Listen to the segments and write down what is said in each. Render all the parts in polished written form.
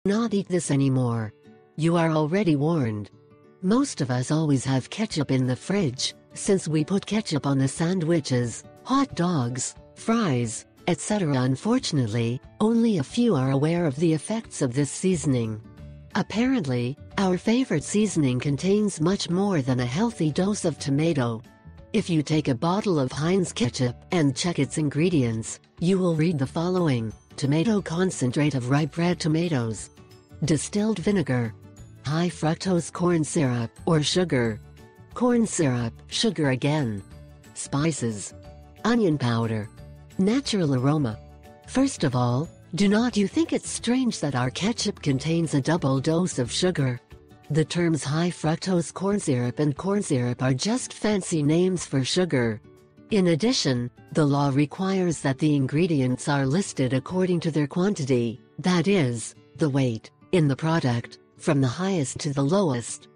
Not eat this anymore. You are already warned. Most of us always have ketchup in the fridge, since we put ketchup on the sandwiches, hot dogs, fries, etc. Unfortunately, only a few are aware of the effects of this seasoning. Apparently, our favorite seasoning contains much more than a healthy dose of tomato. If you take a bottle of Heinz ketchup and check its ingredients, you will read the following: tomato concentrate of ripe red tomatoes, distilled vinegar, high fructose corn syrup or sugar, corn syrup, sugar again, spices, onion powder, natural aroma. First of all, do not you think it's strange that our ketchup contains a double dose of sugar? The terms high fructose corn syrup and corn syrup are just fancy names for sugar. In addition, the law requires that the ingredients are listed according to their quantity, that is, the weight, in the product, from the highest to the lowest.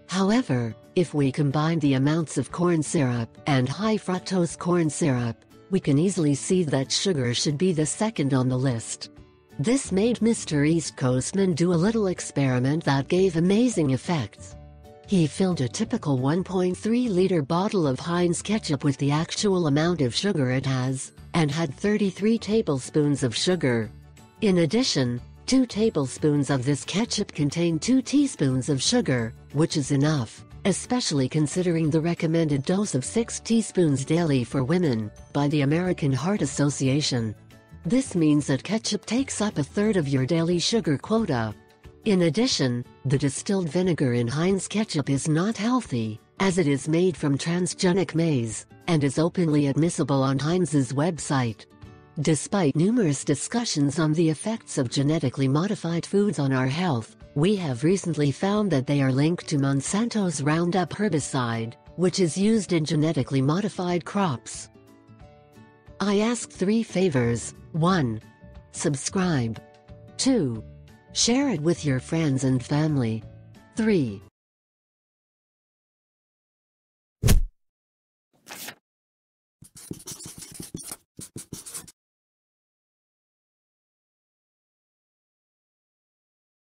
However, if we combine the amounts of corn syrup and high fructose corn syrup, we can easily see that sugar should be the second on the list. This made Mr. East Coastman do a little experiment that gave amazing effects. He filled a typical 1.3-liter bottle of Heinz ketchup with the actual amount of sugar it has, and had 33 tablespoons of sugar. In addition, 2 tablespoons of this ketchup contain 2 teaspoons of sugar, which is enough, especially considering the recommended dose of 6 teaspoons daily for women, by the American Heart Association. This means that ketchup takes up a third of your daily sugar quota. In addition, the distilled vinegar in Heinz ketchup is not healthy, as it is made from transgenic maize, and is openly admissible on Heinz's website. Despite numerous discussions on the effects of genetically modified foods on our health, we have recently found that they are linked to Monsanto's Roundup herbicide, which is used in genetically modified crops. I ask 3 favors. 1. Subscribe. 2. Share it with your friends and family. 3.